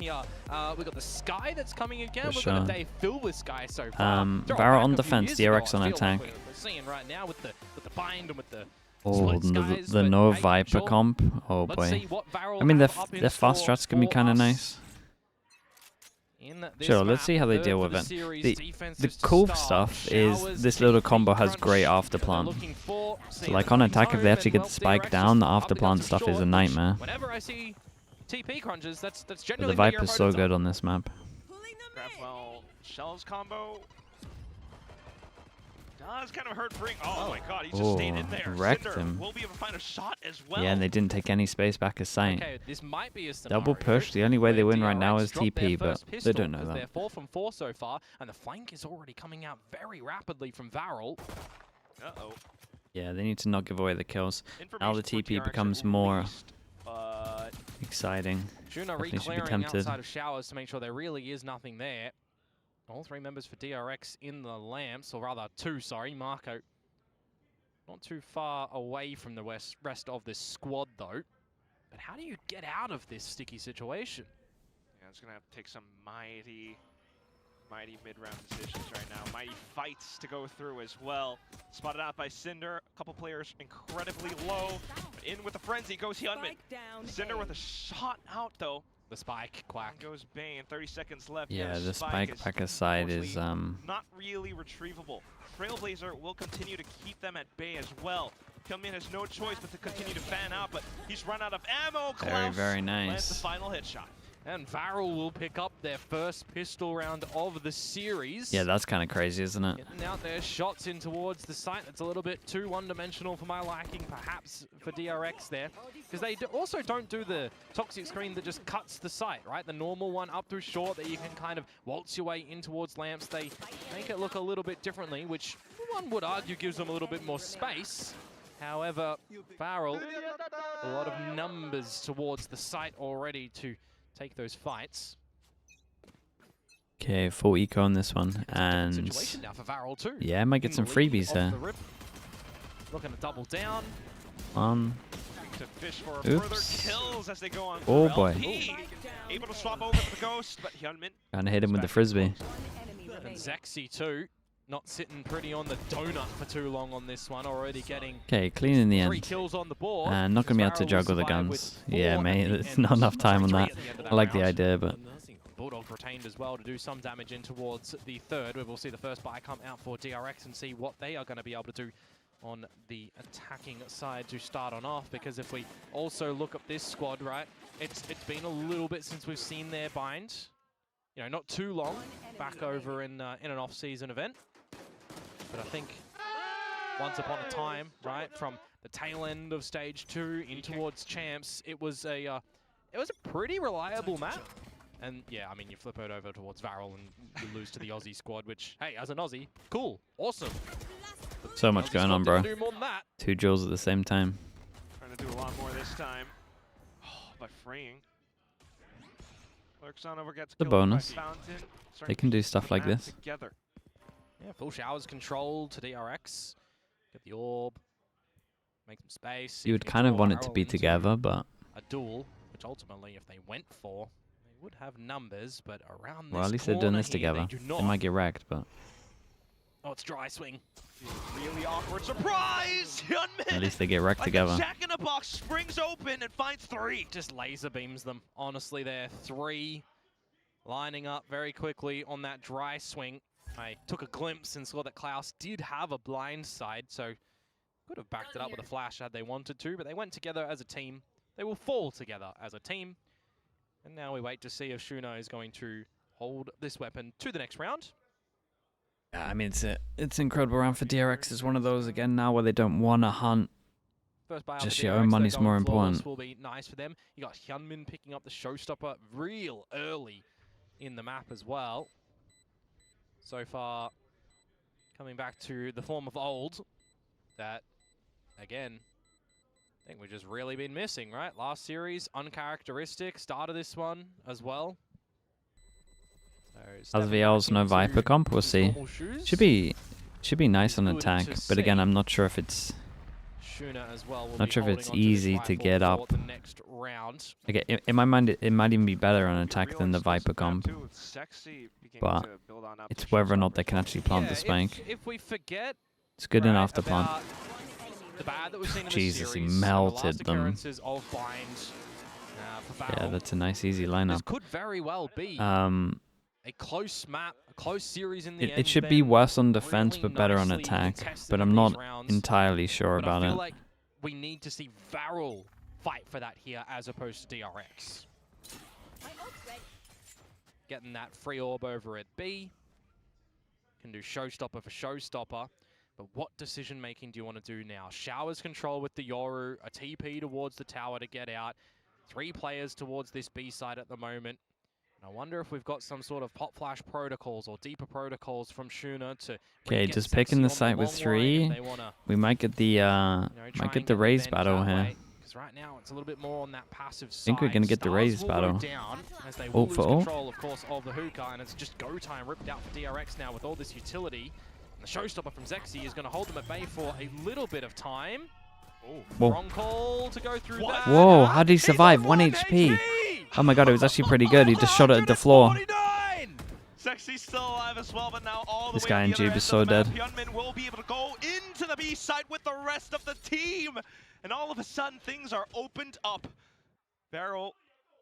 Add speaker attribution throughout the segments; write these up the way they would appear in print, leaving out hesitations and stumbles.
Speaker 1: here. We've got the Sky that's coming again.
Speaker 2: For
Speaker 1: We've
Speaker 2: sure.
Speaker 1: got a day filled with Sky so far.
Speaker 2: VARREL on defense, DRX on attack.
Speaker 1: We're seeing right now with the bind and with the
Speaker 2: Oh,
Speaker 1: split skies,
Speaker 2: the
Speaker 1: but
Speaker 2: no
Speaker 1: hey,
Speaker 2: Viper
Speaker 1: sure.
Speaker 2: comp. Oh
Speaker 1: Let's
Speaker 2: boy.
Speaker 1: see what VARREL
Speaker 2: I mean,
Speaker 1: have up in
Speaker 2: their fast
Speaker 1: store
Speaker 2: strats can be
Speaker 1: for
Speaker 2: kind of
Speaker 1: us
Speaker 2: nice.
Speaker 1: in this
Speaker 2: Sure, let's
Speaker 1: map.
Speaker 2: see how they
Speaker 1: Third
Speaker 2: deal
Speaker 1: for
Speaker 2: with
Speaker 1: the
Speaker 2: it.
Speaker 1: series,
Speaker 2: The
Speaker 1: defenses to
Speaker 2: cool
Speaker 1: start.
Speaker 2: stuff is
Speaker 1: Showers,
Speaker 2: this little
Speaker 1: TP
Speaker 2: combo has
Speaker 1: crunch
Speaker 2: great
Speaker 1: that they're
Speaker 2: afterplant.
Speaker 1: looking for.
Speaker 2: So
Speaker 1: Seeing
Speaker 2: like
Speaker 1: the
Speaker 2: on
Speaker 1: Queen's
Speaker 2: attack, if they
Speaker 1: home
Speaker 2: actually
Speaker 1: and,
Speaker 2: get
Speaker 1: well,
Speaker 2: the spike
Speaker 1: DRX
Speaker 2: down, the
Speaker 1: just up
Speaker 2: afterplant
Speaker 1: against
Speaker 2: stuff is a
Speaker 1: short,
Speaker 2: nightmare.
Speaker 1: which whenever I see TP crunches, that's
Speaker 2: But
Speaker 1: generally
Speaker 2: the
Speaker 1: where your
Speaker 2: Viper's so
Speaker 1: opponents
Speaker 2: good
Speaker 1: are.
Speaker 2: on this map.
Speaker 3: Well, Shell's combo does kind of hurt Brink. Oh my god, he just stayed in there.
Speaker 2: Wrecked
Speaker 3: Cinder
Speaker 2: him.
Speaker 3: will be able to find a shot as well.
Speaker 2: Yeah, and they didn't take any space back as sight.
Speaker 1: Okay, this might be a scenario
Speaker 2: Double push. The only way they
Speaker 1: where
Speaker 2: win right now
Speaker 1: DRX
Speaker 2: is
Speaker 1: dropped their
Speaker 2: TP, but
Speaker 1: first
Speaker 2: they
Speaker 1: pistol,
Speaker 2: don't know
Speaker 1: 'cause
Speaker 2: that.
Speaker 1: They're 4 from 4 so far, and the flank is already coming out very rapidly from VARREL.
Speaker 3: Uh-oh.
Speaker 2: Yeah, they need to not give away the kills. Now the
Speaker 3: Information for
Speaker 2: TP
Speaker 3: DRX
Speaker 2: becomes
Speaker 3: at
Speaker 2: more
Speaker 3: least, but
Speaker 2: exciting.
Speaker 1: Juno
Speaker 2: Definitely should be
Speaker 1: re-clearing
Speaker 2: tempted.
Speaker 1: outside of Showers to make sure there really is nothing there. All three members for DRX in the lamps, or rather two, sorry. Marco not too far away from the rest of this squad though. But how do you get out of this sticky situation?
Speaker 3: yeah, it's gonna have to take some mighty mid-round decisions right now. Mighty fights to go through as well. Spotted out by Cinder. A couple players incredibly low. In with the frenzy goes Hyunmin. Cinder with a shot out though.
Speaker 1: The spike, Quack.
Speaker 3: Down goes Bane. 30 seconds left.
Speaker 2: Yeah, the
Speaker 3: is
Speaker 2: spike back aside is
Speaker 3: not really retrievable. Trailblazer will continue to keep them at bay as well. Hyunmin has no choice but to continue to fan out, but he's run out of ammo. Klaus
Speaker 2: very
Speaker 3: lands
Speaker 2: nice.
Speaker 3: the final headshot.
Speaker 1: And VARREL will pick up their first pistol round of the series.
Speaker 2: Yeah, that's kind of crazy, isn't it?
Speaker 1: Getting out their shots in towards the site. That's a little bit too one-dimensional for my liking, perhaps, for DRX there. Because they also don't do the toxic screen that just cuts the site, right? The normal one up through short that you can kind of waltz your way in towards lamps. They make it look a little bit differently, which one would argue gives them a little bit more space. However, VARREL, a lot of numbers towards the site already to take those fights.
Speaker 2: Okay, full eco on this one, and
Speaker 1: Situation now for VARREL too.
Speaker 2: yeah, might get some freebies here.
Speaker 1: Looking to double down.
Speaker 3: To fish for
Speaker 2: Oops.
Speaker 3: further kills as they go on.
Speaker 2: Oh,
Speaker 3: for
Speaker 2: boy.
Speaker 3: LP. Able to swap over to the Ghost, but Hyunmin
Speaker 2: Gonna hit him with the frisbee.
Speaker 1: And Zexy too, not sitting pretty on the donut for too long on this one. Already getting
Speaker 2: Okay, clean in the
Speaker 1: 3
Speaker 2: end.
Speaker 1: kills on the board.
Speaker 2: And not gonna be able to
Speaker 1: VARREL will
Speaker 2: juggle the
Speaker 1: survive
Speaker 2: guns.
Speaker 1: with
Speaker 2: Yeah,
Speaker 1: 4
Speaker 2: mate,
Speaker 1: at the
Speaker 2: there's
Speaker 1: end.
Speaker 2: not enough time on
Speaker 1: Sorry,
Speaker 2: that.
Speaker 1: 3 at the end of
Speaker 2: I like the
Speaker 1: round.
Speaker 2: idea, but
Speaker 1: Bulldog retained as well to do some damage in towards the third, where we'll see the first buy come out for DRX and see what they are going to be able to do on the attacking side to start on off. Because if we also look at this squad, right, it's been a little bit since we've seen their bind. You know, not too long back over in an off-season event. But I think once upon a time, right, from the tail end of stage 2 in towards champs, it was a pretty reliable map. And yeah, I mean, you flip it over towards VARREL and you lose to the Aussie squad, which, hey, as an Aussie, cool, awesome.
Speaker 2: so much going on, bro.
Speaker 1: Do more than that.
Speaker 2: 2 drills at the same time.
Speaker 3: trying to do a lot more this time. By freeing. Lurks on over gets
Speaker 2: The
Speaker 3: killed
Speaker 2: bonus.
Speaker 3: by Fountain.
Speaker 2: They can do stuff like this.
Speaker 3: Together.
Speaker 1: Yeah, full showers control to DRX. Get the orb. Make some space. see
Speaker 2: You
Speaker 1: if
Speaker 2: would
Speaker 1: can
Speaker 2: kind of
Speaker 1: draw
Speaker 2: want it to
Speaker 1: VARREL
Speaker 2: be
Speaker 1: into
Speaker 2: together, but
Speaker 1: a duel, which ultimately, if they went for, they would have numbers, but around
Speaker 2: well,
Speaker 1: this
Speaker 2: at least they're doing
Speaker 1: corner
Speaker 2: this
Speaker 1: here,
Speaker 2: together.
Speaker 1: They do
Speaker 2: They
Speaker 1: not.
Speaker 2: might get wrecked, but
Speaker 1: Oh, it's dry swing.
Speaker 3: Really awkward surprise! Hyunmin!
Speaker 2: at least they get wrecked
Speaker 3: Like
Speaker 2: together.
Speaker 3: a Jack in a Box springs open and finds 3.
Speaker 1: Just laser beams them. Honestly, they're 3 lining up very quickly on that dry swing. I took a glimpse and saw that Klaus did have a blind side, so could have backed it up with a flash had they wanted to, but they went together as a team. They will fall together as a team. And now we wait to see if Shuno is going to hold this weapon to the next round.
Speaker 2: Yeah, I mean, it's an incredible round for DRX. It's one of those again now where they don't want to hunt.
Speaker 1: First buy
Speaker 2: Just
Speaker 1: for
Speaker 2: your
Speaker 1: DRX,
Speaker 2: own
Speaker 1: they're
Speaker 2: money's
Speaker 1: going
Speaker 2: more
Speaker 1: flawless,
Speaker 2: important.
Speaker 1: Will be nice for them. You got Hyunmin picking up the showstopper real early in the map as well. So far, coming back to the form of old, that, again, I think we've just really been missing, right? Last series, uncharacteristic. Start of this one as well. So
Speaker 2: As VL's no Viper comp, we'll see. Should be nice on attack, but again, I'm not sure if it's
Speaker 1: Shuna as well.
Speaker 2: Not sure if it's easy to get up.
Speaker 1: The next round.
Speaker 2: Okay, in my mind, it might even be better on attack than the Viper comp. But it's whether or not they can actually plant the spike.
Speaker 1: If we forget,
Speaker 2: It's good enough to plant.
Speaker 1: The bad that we've seen in
Speaker 2: Jesus,
Speaker 1: the
Speaker 2: he
Speaker 1: series,
Speaker 2: melted
Speaker 1: the
Speaker 2: them.
Speaker 1: last of bind, for
Speaker 2: Yeah,
Speaker 1: VARREL.
Speaker 2: that's a nice, easy
Speaker 1: This
Speaker 2: lineup.
Speaker 1: could very well be a close map, a close series in the end.
Speaker 2: It should be worse on defense,
Speaker 1: really
Speaker 2: but better on
Speaker 1: nicely
Speaker 2: attack.
Speaker 1: contested
Speaker 2: But
Speaker 1: in
Speaker 2: I'm
Speaker 1: these
Speaker 2: not
Speaker 1: rounds.
Speaker 2: entirely sure
Speaker 1: But I
Speaker 2: about
Speaker 1: feel
Speaker 2: it.
Speaker 1: like we need to see VARREL fight for that here as opposed to DRX. Getting that free orb over at B. Can do showstopper for showstopper. But what decision making do you want to do now? Showers control with the Yoru, a TP towards the tower to get out. 3 players towards this B side at the moment. And I wonder if we've got some sort of pop flash protocols or deeper protocols from Shuna to
Speaker 2: Okay, just picking the site with 3. We might get the raise battle here.
Speaker 1: Because right now it's a little bit more on that passive side.
Speaker 2: I think we're gonna get the raise battle.
Speaker 1: Ult
Speaker 2: for ult.
Speaker 1: control, of course, of the hookah, and it's just go time ripped out for DRX now with all this utility. The showstopper from Zexy is going to hold them at bay for a little bit of time.
Speaker 2: Whoa.
Speaker 1: Wrong call to go through that.
Speaker 2: Whoa, how did he survive? 1 HP. Oh my god, it was actually pretty good. He just shot it at the floor.
Speaker 3: Zexy's still alive as well, but now all the
Speaker 2: This
Speaker 3: way
Speaker 2: guy
Speaker 3: to
Speaker 2: in
Speaker 3: the other
Speaker 2: Jube
Speaker 3: end
Speaker 2: is
Speaker 3: of
Speaker 2: so
Speaker 3: the map,
Speaker 2: dead.
Speaker 3: Hyunmin will be able to go into the B side with the rest of the team. And all of a sudden, things are opened up. VARREL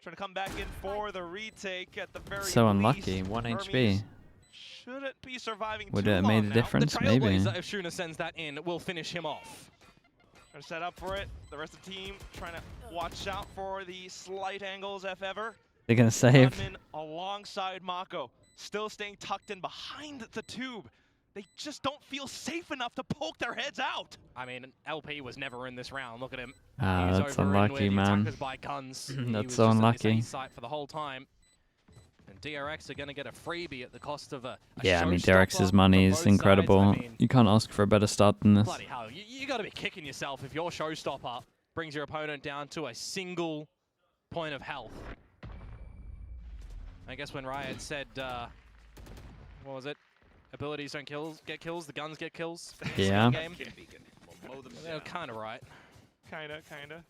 Speaker 3: trying to come back in for the retake at the very
Speaker 2: So
Speaker 3: least.
Speaker 2: unlucky, 1 HP.
Speaker 3: Shouldn't be surviving
Speaker 2: Would
Speaker 3: too
Speaker 2: it have
Speaker 3: long
Speaker 2: made a
Speaker 3: now.
Speaker 2: difference?
Speaker 1: The
Speaker 2: Maybe.
Speaker 1: Trailblazer, if Shuna sends that in, will finish him off.
Speaker 3: Gonna set up for it. The rest of the team trying to watch out for the slight angles if ever.
Speaker 2: They're gonna save.
Speaker 3: Hyunmin alongside Mako, still staying tucked in behind the tube. They just don't feel safe enough to poke their heads out.
Speaker 1: I mean, LP was never in this round. Look at him.
Speaker 2: Ah,
Speaker 1: He's
Speaker 2: that's
Speaker 1: over in
Speaker 2: unlucky,
Speaker 1: where the
Speaker 2: man.
Speaker 1: attackers by guns. He
Speaker 2: That's
Speaker 1: was
Speaker 2: so
Speaker 1: just at this
Speaker 2: unlucky.
Speaker 1: A site for the whole time. And DRX are going to get a freebie at the cost of a
Speaker 2: Yeah, I mean,
Speaker 1: showstopper
Speaker 2: DRX's money
Speaker 1: from
Speaker 2: is
Speaker 1: both
Speaker 2: incredible.
Speaker 1: sides. I mean,
Speaker 2: You can't ask for a better start than this.
Speaker 1: bloody hell, you got to be kicking yourself if your showstopper brings your opponent down to a single point of health. I guess when Riot said, what was it? Abilities don't get kills, the guns get kills.
Speaker 2: Yeah.
Speaker 1: Game. They're kind of right.
Speaker 3: Kinda.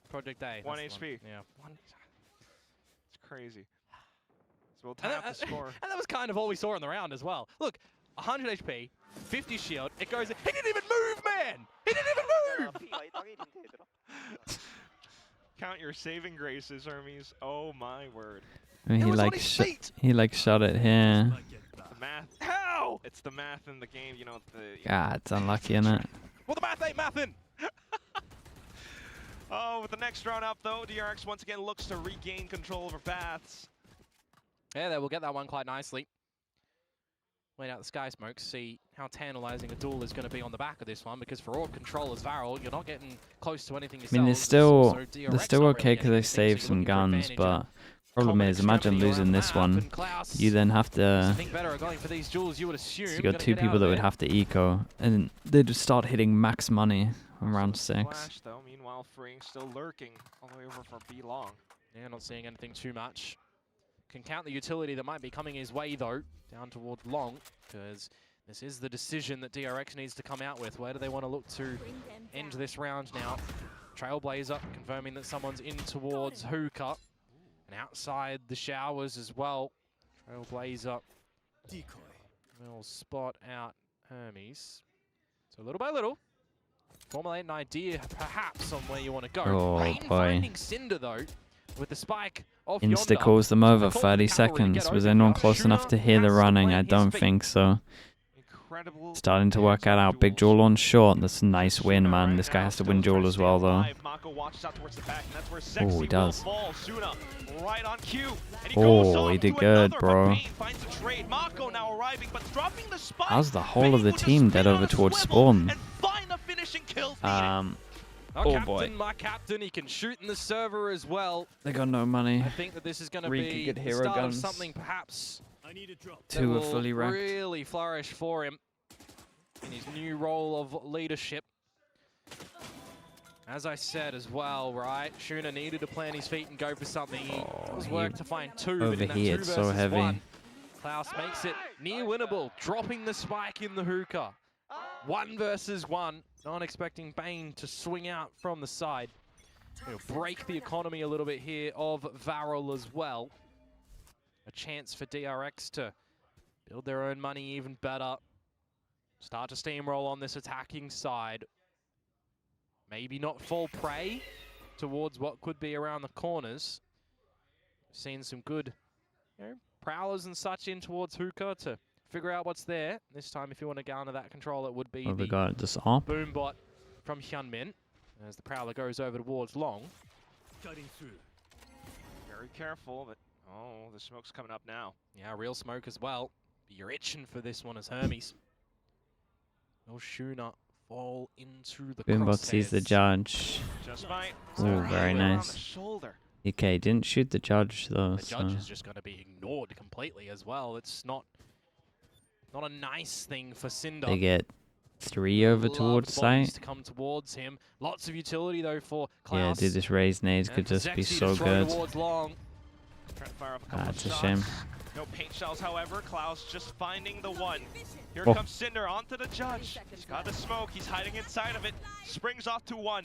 Speaker 1: Project A.
Speaker 3: 1
Speaker 1: that's the
Speaker 3: HP.
Speaker 1: Yeah.
Speaker 3: It's crazy. So we'll tap the score.
Speaker 1: And that was kind of all we saw in the round as well. Look, 100 HP, 50 shield, it goes in. He didn't even move, man! He didn't even move!
Speaker 3: Count your saving graces, Hermes. Oh my word.
Speaker 2: I mean,
Speaker 1: It
Speaker 2: he
Speaker 1: was on
Speaker 2: like
Speaker 1: his feet.
Speaker 2: shot it here.
Speaker 3: The math.
Speaker 1: How?
Speaker 3: It's the math in the game, you know.
Speaker 2: Ah, it's unlucky, isn't it?
Speaker 1: Well, the math ain't mathin'.
Speaker 3: Oh, with the next round up, though, DRX once again looks to regain control over paths.
Speaker 1: Yeah, they will get that one quite nicely. Wait out the sky smokes, see how tantalizing a duel is going to be on the back of this one, because for orb control as VARREL, you're not getting close to anything yourself.
Speaker 2: I mean, they're still okay because they saved some guns, but problem is, imagine losing this one. You then have to. You got 2 people that would have to eco, and they'd just start hitting max money on round 6.
Speaker 3: Flash, though. Meanwhile, Freeing still lurking all the way over for B long.
Speaker 1: Yeah, not seeing anything too much. Can count the utility that might be coming his way, though, down toward long, because this is the decision that DRX needs to come out with. Where do they want to look to end this round now? Trailblazer confirming that someone's in towards Hookah. And outside the showers as well. Trailblazer will spot out Hermes. So little by little, formulate an idea perhaps on where you want to go.
Speaker 2: Oh,
Speaker 1: Rain
Speaker 2: boy.
Speaker 1: finding Cinder though, with the spike of
Speaker 2: Insta
Speaker 1: Yonder.
Speaker 2: calls them over,
Speaker 1: Call
Speaker 2: 30
Speaker 1: the cavalry to get
Speaker 2: seconds. Was
Speaker 1: over.
Speaker 2: anyone close enough to hear the
Speaker 3: Shuna
Speaker 2: running?
Speaker 3: has
Speaker 2: I
Speaker 3: to
Speaker 2: don't
Speaker 3: plant his
Speaker 2: think so.
Speaker 3: Incredible.
Speaker 2: Starting to work that out. Big Jewel on short. That's a nice win, man. This guy has to win Jewel as well, though. Oh, he does.
Speaker 3: Right on cue.
Speaker 2: Oh, he did good, bro. How's the whole of the team dead over towards spawn? Oh boy.
Speaker 1: My captain, he can shoot in the server as well.
Speaker 2: They got no money.
Speaker 1: I think that this is going to
Speaker 2: 3
Speaker 1: be
Speaker 2: good
Speaker 1: the
Speaker 2: hero
Speaker 1: start of
Speaker 2: guns.
Speaker 1: something perhaps
Speaker 2: 2
Speaker 1: that
Speaker 2: are fully
Speaker 1: will
Speaker 2: wrecked.
Speaker 1: really flourish for him in his new role of leadership. As I said as well, right? Shuna needed to plant his feet and go for something. It was work to find 2, but in that 2
Speaker 2: Overheated
Speaker 1: versus
Speaker 2: so heavy.
Speaker 1: 1, Klaus makes it near winnable, dropping the spike in the hookah. 1 versus 1. Not expecting Bane to swing out from the side. It'll break the economy a little bit here of VARREL as well. A chance for DRX to build their own money even better. Start to steamroll on this attacking side. Maybe not fall prey towards what could be around the corners. We've seen some good prowlers and such in towards Hookah to figure out what's there. This time, if you want to garner that control, it would be
Speaker 2: Oh, we
Speaker 1: the
Speaker 2: got this op.
Speaker 1: boom bot from Hyunmin as the prowler goes over towards Long.
Speaker 3: Very careful, but oh, the smoke's coming up now.
Speaker 1: Yeah, real smoke as well. You're itching for this one as Hermes. Will Shuna fall into the
Speaker 2: Boombot sees the
Speaker 1: crosshairs?
Speaker 2: judge.
Speaker 3: Just might.
Speaker 2: Oh, very
Speaker 3: On
Speaker 2: nice.
Speaker 3: the shoulder.
Speaker 2: Okay, didn't shoot the judge though.
Speaker 1: The
Speaker 2: So.
Speaker 1: judge is just going to be ignored completely as well. It's not a nice thing for Cinder.
Speaker 2: They get 3 over
Speaker 1: Love
Speaker 2: towards
Speaker 1: bodies
Speaker 2: site.
Speaker 1: to come towards him. Lots of utility though for
Speaker 2: Yeah,
Speaker 1: Klaus.
Speaker 2: dude, this raise nades could
Speaker 1: And for
Speaker 2: just be
Speaker 1: Zexy
Speaker 2: so
Speaker 1: to throw
Speaker 2: good.
Speaker 1: towards Long.
Speaker 3: Trying to fire off a couple of
Speaker 2: That's a
Speaker 3: shots.
Speaker 2: shame.
Speaker 3: No paint shells, however. Klaus just finding the one. Here
Speaker 2: Oh.
Speaker 3: comes Cinder onto the judge. He's got the smoke. He's hiding inside of it. Springs off to 1.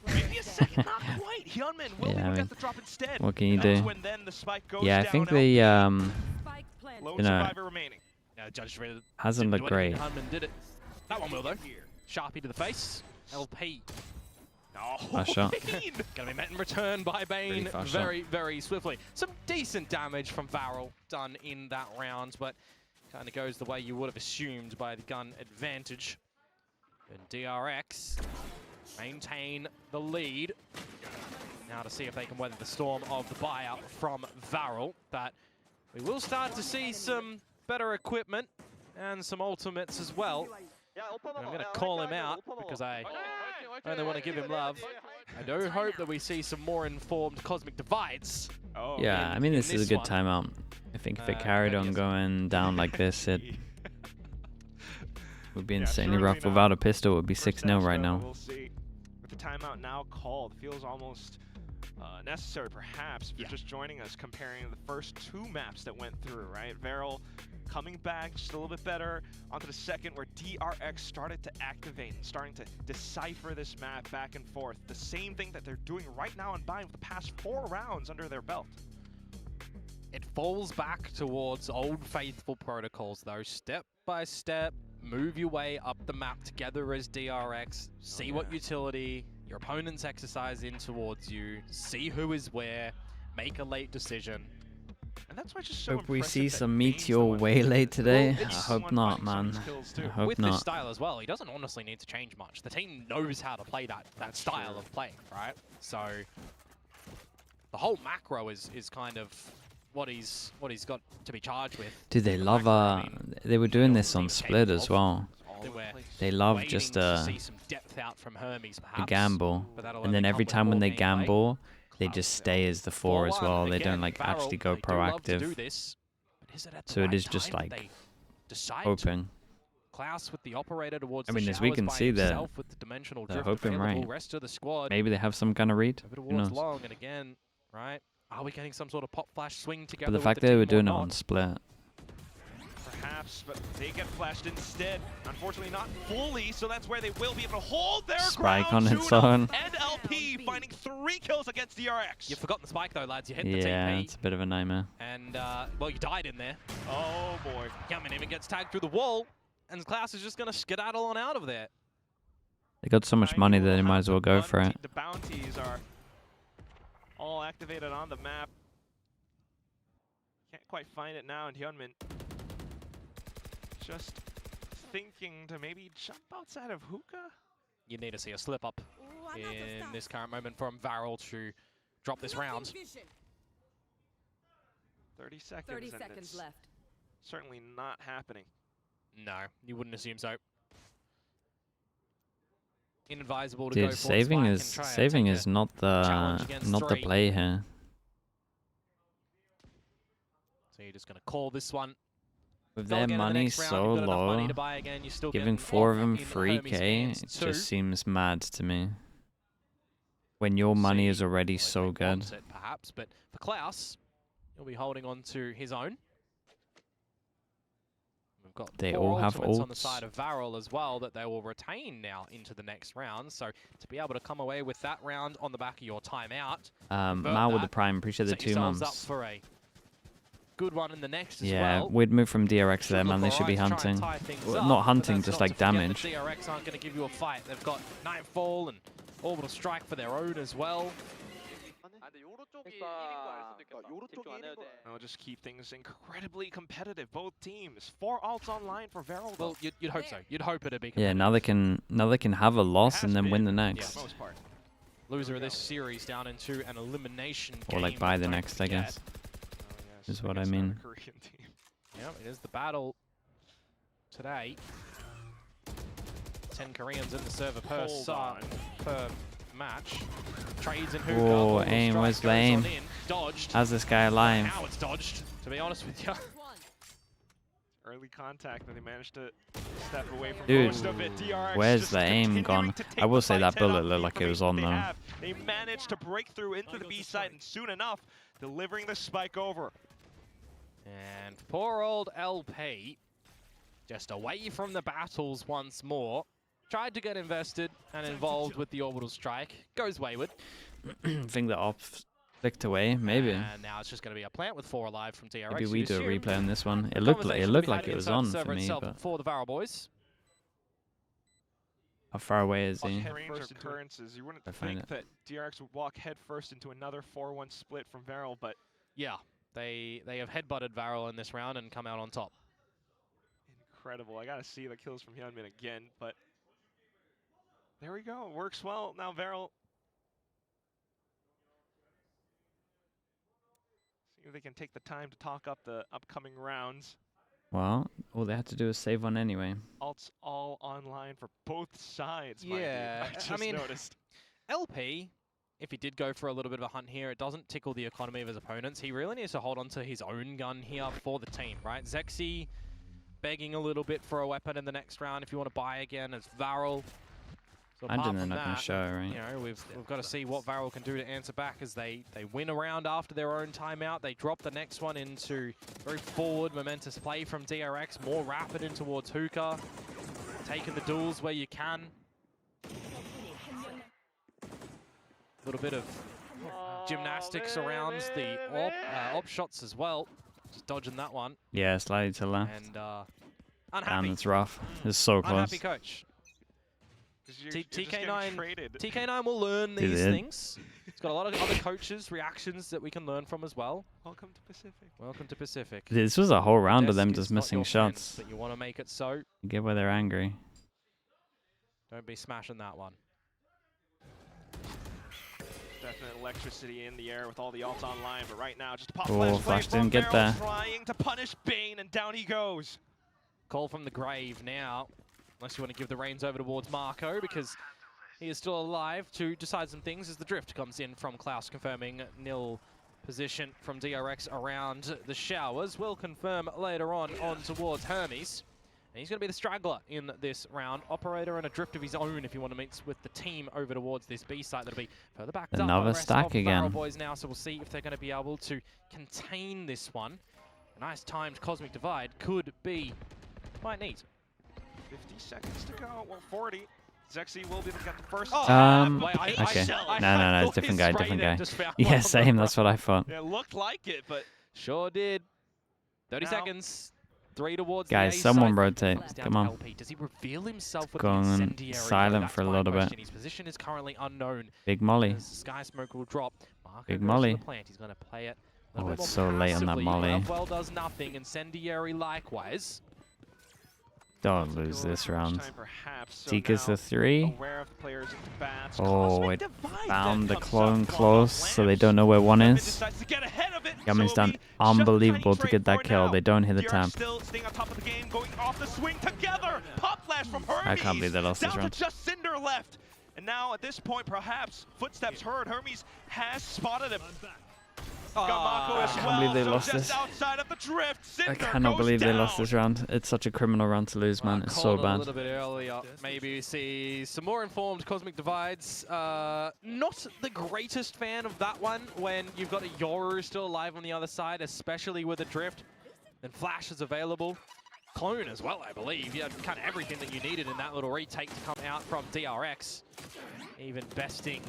Speaker 3: Maybe a second, not quite. Hyunmin will
Speaker 2: Yeah, I mean,
Speaker 3: get the drop instead.
Speaker 2: what can you
Speaker 3: That's
Speaker 2: do?
Speaker 3: when then the spike goes
Speaker 2: Yeah, I
Speaker 3: down.
Speaker 2: think
Speaker 3: LP,
Speaker 2: the
Speaker 3: lone
Speaker 2: you know,
Speaker 3: survivor remaining.
Speaker 1: Yeah, the judge really
Speaker 2: hasn't
Speaker 1: didn't
Speaker 2: looked
Speaker 1: do anything.
Speaker 2: great.
Speaker 1: Hunman did it. That one will though. Sharpie to the face. LP.
Speaker 3: Oh,
Speaker 2: Fast shot.
Speaker 3: Bane!
Speaker 1: Gonna be met in return by Bane
Speaker 2: fast shot.
Speaker 1: very swiftly. Some decent damage from VARREL done in that round, but kind of goes the way you would have assumed by the gun advantage. And DRX maintain the lead. Now to see if they can weather the storm of the buyout from VARREL. But we will start to see some better equipment and some ultimates as well. And I'm going to call him out because I only want to give him love. I do hope that we see some more informed Cosmic Divides.
Speaker 3: Oh,
Speaker 2: Yeah, I mean,
Speaker 1: in
Speaker 2: this is a
Speaker 1: this
Speaker 2: good
Speaker 1: one.
Speaker 2: timeout. I think if it carried
Speaker 1: but
Speaker 2: on
Speaker 1: yes.
Speaker 2: going down like this, it would be
Speaker 3: Yeah,
Speaker 2: insanely
Speaker 3: certainly
Speaker 2: rough.
Speaker 3: not.
Speaker 2: Without a pistol, it would be
Speaker 3: First
Speaker 2: 6-0
Speaker 3: half,
Speaker 2: right
Speaker 3: though,
Speaker 2: now.
Speaker 3: We'll see. With the timeout now called, feels almost necessary, perhaps, if you're just joining us, comparing the first 2 maps that went through, right? VARREL coming back just a little bit better onto the second, where DRX started to activate and starting to decipher this map back and forth. The same thing that they're doing right now and buying with the past 4 rounds under their belt.
Speaker 1: It falls back towards old faithful protocols though, step by step, move your way up the map together as DRX, see what utility your opponent's exercise in towards you, see who is where, make a late decision.
Speaker 3: And that's why it's just so
Speaker 2: Hope we
Speaker 3: impressive
Speaker 2: see
Speaker 3: that
Speaker 2: some
Speaker 3: Bane's
Speaker 2: Meteor
Speaker 3: the one
Speaker 2: way
Speaker 3: who's
Speaker 2: late
Speaker 3: the-
Speaker 2: today.
Speaker 3: Well,
Speaker 2: I
Speaker 3: it's
Speaker 2: hope
Speaker 3: one
Speaker 2: not,
Speaker 3: finding some
Speaker 2: man.
Speaker 3: skills
Speaker 2: I
Speaker 3: too.
Speaker 2: hope
Speaker 1: With this
Speaker 2: not.
Speaker 1: style as well, he doesn't honestly need to change much. The team knows how to play that style of play, right? So the whole macro is kind of what he's got to be charged with.
Speaker 2: Dude, they love they were doing this on Split as well. They love
Speaker 1: Waiting
Speaker 2: just
Speaker 1: to see some depth out from Hermes,
Speaker 2: a
Speaker 1: perhaps,
Speaker 2: gamble,
Speaker 1: but that'll
Speaker 2: and then
Speaker 1: only
Speaker 2: every
Speaker 1: come with
Speaker 2: time when
Speaker 1: more
Speaker 2: they
Speaker 1: gameplay.
Speaker 2: gamble, they just stay as the 4 as
Speaker 1: 4-1,
Speaker 2: well. They
Speaker 1: again,
Speaker 2: don't like
Speaker 1: VARREL,
Speaker 2: actually go
Speaker 1: they do love to do
Speaker 2: proactive.
Speaker 1: this, but is it at the
Speaker 2: So it
Speaker 1: right
Speaker 2: is just
Speaker 1: time that
Speaker 2: like
Speaker 1: they decide to?
Speaker 2: hoping.
Speaker 1: Klaus with the operator towards
Speaker 2: I
Speaker 1: the
Speaker 2: mean, as we
Speaker 1: showers
Speaker 2: can
Speaker 1: by
Speaker 2: see, they're
Speaker 1: himself with the dimensional drift
Speaker 2: hoping
Speaker 1: available.
Speaker 2: right.
Speaker 1: Rest of the squad
Speaker 2: Maybe they have some kind of read.
Speaker 1: over
Speaker 2: Who
Speaker 1: towards
Speaker 2: knows?
Speaker 1: Long, and again, right? Are we getting some sort of pop flash swing together?
Speaker 2: But the
Speaker 1: with
Speaker 2: fact
Speaker 1: the
Speaker 2: they were
Speaker 1: team or
Speaker 2: doing it
Speaker 1: not?
Speaker 2: on Split.
Speaker 3: Perhaps, but they get flashed instead. Unfortunately, not fully, so that's where they will be able to hold their
Speaker 2: Spike
Speaker 3: ground.
Speaker 2: on its
Speaker 3: Juno
Speaker 2: own.
Speaker 3: And LP finding 3 kills against DRX.
Speaker 1: You've forgotten the spike though, lads. You hit the
Speaker 2: Yeah,
Speaker 1: TP,
Speaker 2: it's a bit of a nightmare.
Speaker 1: and well, you died in there.
Speaker 3: Oh boy.
Speaker 1: Yamin even gets tagged through the wall, and Klaus is just going to skedaddle on out of there.
Speaker 2: They got so much money that they might as well go for it.
Speaker 3: The bounties are all activated on the map. Can't quite find it now, and Hyunmin just thinking to maybe jump outside of Hookah.
Speaker 1: You need to see a slip up in this current moment from VARREL to drop this round.
Speaker 3: 30 seconds.
Speaker 4: 30
Speaker 3: and
Speaker 4: seconds
Speaker 3: it's
Speaker 4: left.
Speaker 3: certainly not happening.
Speaker 1: No, you wouldn't assume so. Inadvisable to
Speaker 2: Dude,
Speaker 1: go for
Speaker 2: saving is not
Speaker 1: challenge
Speaker 2: the
Speaker 1: against 3.
Speaker 2: play here.
Speaker 1: So you're just going to call this one.
Speaker 2: With
Speaker 1: Go
Speaker 2: their
Speaker 1: again in the
Speaker 2: money
Speaker 1: next round,
Speaker 2: so
Speaker 1: you've got enough money
Speaker 2: low,
Speaker 1: to buy again, you're still
Speaker 2: giving
Speaker 1: getting
Speaker 2: 4 of them
Speaker 1: in Hermes'
Speaker 2: 3k,
Speaker 1: hands
Speaker 2: it
Speaker 1: too.
Speaker 2: just seems mad to me. When your money is
Speaker 1: See
Speaker 2: already
Speaker 1: whether
Speaker 2: so
Speaker 1: he
Speaker 2: good.
Speaker 1: wants it, perhaps, but for Klaus, he'll be holding on to his own. got
Speaker 2: they
Speaker 1: 4
Speaker 2: all have
Speaker 1: ultimates on the
Speaker 2: ults.
Speaker 1: side of VARREL as well that they will retain now into the next round. So to be able to come away with that round on the back of your timeout,
Speaker 2: Mal with the prime. Appreciate the
Speaker 1: set
Speaker 2: 2
Speaker 1: yourselves up
Speaker 2: months.
Speaker 1: for a good one in the next as
Speaker 2: Yeah,
Speaker 1: well.
Speaker 2: we'd move from DRX there, man. They should be
Speaker 1: Alright to try and
Speaker 2: hunting.
Speaker 1: tie things
Speaker 2: Well,
Speaker 1: up,
Speaker 2: not
Speaker 1: but
Speaker 2: hunting,
Speaker 1: that's
Speaker 2: just
Speaker 1: not
Speaker 2: like
Speaker 1: to forget
Speaker 2: damage.
Speaker 1: that DRX aren't going to give you a fight. They've got Nightfall and Orbital Strike for their own as well.
Speaker 3: I'll just keep things incredibly competitive. Both teams. 4 ults online for VARREL.
Speaker 1: Well, you'd hope so. You'd hope it'd be
Speaker 2: Yeah,
Speaker 1: competitive.
Speaker 2: now they can have a loss and then win the
Speaker 3: Yeah,
Speaker 2: next.
Speaker 3: for the most part.
Speaker 1: Loser of this series down into an elimination
Speaker 2: Or like
Speaker 1: game,
Speaker 2: buy the
Speaker 1: don't
Speaker 2: next, I
Speaker 1: forget.
Speaker 2: guess.
Speaker 3: Oh, yes,
Speaker 2: Is what I
Speaker 3: against
Speaker 2: mean.
Speaker 3: another Korean team.
Speaker 1: Yeah, it is the battle today. 10 Koreans in the server per
Speaker 3: Hold on.
Speaker 1: per match. Trades and hookah.
Speaker 2: Oh,
Speaker 1: Orbital
Speaker 2: aim,
Speaker 1: Strike
Speaker 2: where's the
Speaker 1: goes
Speaker 2: aim?
Speaker 1: on in, dodged.
Speaker 2: How's this guy alive?
Speaker 1: Now it's dodged, to be honest with you.
Speaker 3: Early contact, but they managed to step away from
Speaker 2: Dude,
Speaker 3: most of it. DRX
Speaker 2: where's
Speaker 3: just
Speaker 2: the aim
Speaker 3: continuing
Speaker 2: gone?
Speaker 3: to take
Speaker 2: I will
Speaker 3: the
Speaker 2: say that
Speaker 3: fight head
Speaker 2: bullet
Speaker 3: on
Speaker 2: looked
Speaker 3: the
Speaker 2: like it was
Speaker 3: information
Speaker 2: on
Speaker 3: they
Speaker 2: though.
Speaker 3: have. They managed to break through into the B site, and soon enough, delivering the spike over.
Speaker 1: And poor old LP, just away from the battles once more. Tried to get invested and involved with the Orbital Strike. Goes wayward.
Speaker 2: Think the ops flicked away, maybe.
Speaker 1: And now it's just going to be a plant with 4 alive from DRX.
Speaker 2: Maybe we
Speaker 1: you'd
Speaker 2: do a
Speaker 1: assume.
Speaker 2: replay on this one.
Speaker 1: The
Speaker 2: It looked
Speaker 1: conversation will be
Speaker 2: like
Speaker 1: had
Speaker 2: it was
Speaker 1: inside the
Speaker 2: on
Speaker 1: server
Speaker 2: for me,
Speaker 1: itself
Speaker 2: but
Speaker 1: for the VARREL boys.
Speaker 2: how far away is he?
Speaker 3: Range of occurrences. You wouldn't
Speaker 2: I find
Speaker 3: think that DRX would walk headfirst into another 4-1 split from VARREL, but
Speaker 1: Yeah, they have headbutted VARREL in this round and come out on top.
Speaker 3: incredible. I gotta see the kills from Hyunmin again, but there we go. It works well. Now VARREL. See if they can take the time to talk up the upcoming rounds.
Speaker 2: Well, all they had to do was save one anyway.
Speaker 3: Ults all online for both sides, mind you.
Speaker 1: Yeah,
Speaker 3: I just
Speaker 1: I mean,
Speaker 3: noticed.
Speaker 1: LP, if he did go for a little bit of a hunt here, it doesn't tickle the economy of his opponents. He really needs to hold on to his own gun here for the team, right? Zexy begging a little bit for a weapon in the next round if you want to buy again as VARREL. So
Speaker 2: Imagine
Speaker 1: apart
Speaker 2: they're
Speaker 1: from
Speaker 2: not going to
Speaker 1: that,
Speaker 2: show, right?
Speaker 1: you know, we've got to see what VARREL can do to answer back as they win a round after their own timeout. They drop the next one into very forward, momentous play from DRX, more rapid in towards hookah, taking the duels where you can. A little bit of gymnastics around the op shots as well. Just dodging that one.
Speaker 2: Yeah, slightly to left.
Speaker 1: And
Speaker 2: Damn,
Speaker 1: unhappy.
Speaker 2: it's rough. It's so close.
Speaker 1: Unhappy coach.
Speaker 3: 'Cause you're just getting
Speaker 1: TK9
Speaker 3: traded.
Speaker 1: TK9 will learn
Speaker 2: Did
Speaker 1: these
Speaker 2: it?
Speaker 1: things. It's got a lot of other coaches' reactions that we can learn from as well.
Speaker 3: Welcome to Pacific.
Speaker 1: Welcome to Pacific.
Speaker 2: This was a whole round of
Speaker 1: Desk
Speaker 2: them
Speaker 1: is
Speaker 2: just
Speaker 1: not
Speaker 2: missing
Speaker 1: your friend,
Speaker 2: shots.
Speaker 1: but you want to make it so.
Speaker 2: You get why they're angry.
Speaker 1: Don't be smashing that one.
Speaker 3: Definite electricity in the air with all the ults online, but right now just a pop
Speaker 2: Oh,
Speaker 3: flash
Speaker 2: Flash
Speaker 3: play
Speaker 2: didn't
Speaker 3: from
Speaker 2: get
Speaker 3: VARREL,
Speaker 2: there.
Speaker 3: trying to punish Bane, and down he goes.
Speaker 1: Call from the grave now. Unless you want to give the reins over towards Marco, because he is still alive to decide some things as the drift comes in from Klaus, confirming nil position from DRX around the showers. Will confirm later on towards Hermes. And he's going to be the straggler in this round. Operator and a drift of his own if you want to meet with the team over towards this B site. That'll be further back up.
Speaker 2: Another
Speaker 1: by the rest
Speaker 2: stack
Speaker 1: of the
Speaker 2: again.
Speaker 1: VARREL boys now, so we'll see if they're going to be able to contain this one. A nice timed Cosmic Divide could be quite neat.
Speaker 3: 50 seconds to go. Well, 40. Zexy will be able to get the first.
Speaker 2: Okay. No, it's different guy. Yeah, same. That's what I thought.
Speaker 3: It looked like it, but
Speaker 1: sure did. 30
Speaker 3: Now-
Speaker 1: seconds. 3 towards
Speaker 2: Guys,
Speaker 1: the A
Speaker 2: someone
Speaker 1: side.
Speaker 2: rotate.
Speaker 1: Comes down
Speaker 2: Come
Speaker 1: to
Speaker 2: on.
Speaker 1: LP. Does he reveal himself with
Speaker 2: Going
Speaker 1: the incendiary?
Speaker 2: silent
Speaker 1: That's
Speaker 2: for a
Speaker 1: my
Speaker 2: little bit.
Speaker 1: question. His position is currently unknown.
Speaker 2: Big Molly.
Speaker 1: As Sky Smoke will drop. Marco
Speaker 2: Big
Speaker 1: goes
Speaker 2: Molly.
Speaker 1: to the plant. He's going to play it a little
Speaker 2: Oh,
Speaker 1: bit
Speaker 2: it's
Speaker 1: more
Speaker 2: so late on that
Speaker 1: passively.
Speaker 2: Molly.
Speaker 1: Well does nothing. Incendiary likewise.
Speaker 2: Don't lose this round.
Speaker 3: Perhaps, so
Speaker 2: Tika's
Speaker 3: now
Speaker 2: the 3.
Speaker 3: aware of the players into bats.
Speaker 2: Oh,
Speaker 3: Cosmic
Speaker 2: it
Speaker 3: Divide
Speaker 2: found
Speaker 3: then
Speaker 2: the
Speaker 3: comes
Speaker 2: clone
Speaker 3: up,
Speaker 2: close, so they don't know where one
Speaker 3: Hyunmin
Speaker 2: is.
Speaker 3: decides to get ahead of it,
Speaker 2: Yamin's
Speaker 3: so
Speaker 2: done
Speaker 3: it'll be just a tiny
Speaker 2: unbelievable to
Speaker 3: trade
Speaker 2: get that
Speaker 3: for
Speaker 2: kill.
Speaker 3: now.
Speaker 2: They don't hit the
Speaker 3: DRX
Speaker 2: tap.
Speaker 3: still staying on top of the game, going off the swing together. Pop flash from Hermes.
Speaker 2: I can't believe they lost this
Speaker 3: Down
Speaker 2: round.
Speaker 3: to just Cinder left. And now at this point, perhaps footsteps heard. Hermes has spotted him. Got Mako as
Speaker 2: I can't
Speaker 3: well,
Speaker 2: believe they
Speaker 3: so
Speaker 2: lost
Speaker 3: just
Speaker 2: this.
Speaker 3: outside of the drift, Cinder
Speaker 2: I cannot
Speaker 3: goes
Speaker 2: believe they
Speaker 3: down.
Speaker 2: lost this round. It's such a criminal round to lose, man. It's so
Speaker 1: Called a
Speaker 2: bad.
Speaker 1: little bit earlier. Maybe see some more informed Cosmic Divides. Not the greatest fan of that one when you've got a Yoru still alive on the other side, especially with a drift. Then Flash is available. clone as well, I believe. You had kind of everything that you needed in that little retake to come out from DRX. Even besting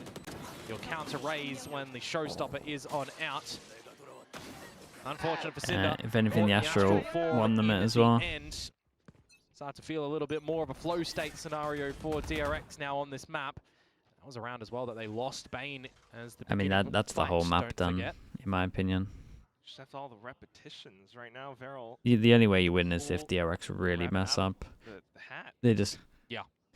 Speaker 1: your counter raise when the showstopper is on out. Unfortunate for Cinder.
Speaker 2: If anything, the Astral won them as well.
Speaker 1: Start to feel a little bit more of a flow state scenario for DRX now on this map. That was around as well that they lost Bane as the.
Speaker 2: I mean, that's the whole map done, in my opinion.
Speaker 3: Just after all the repetitions right now, VARREL.
Speaker 2: The only way you win is if DRX really mess up.
Speaker 3: The hat.
Speaker 2: They just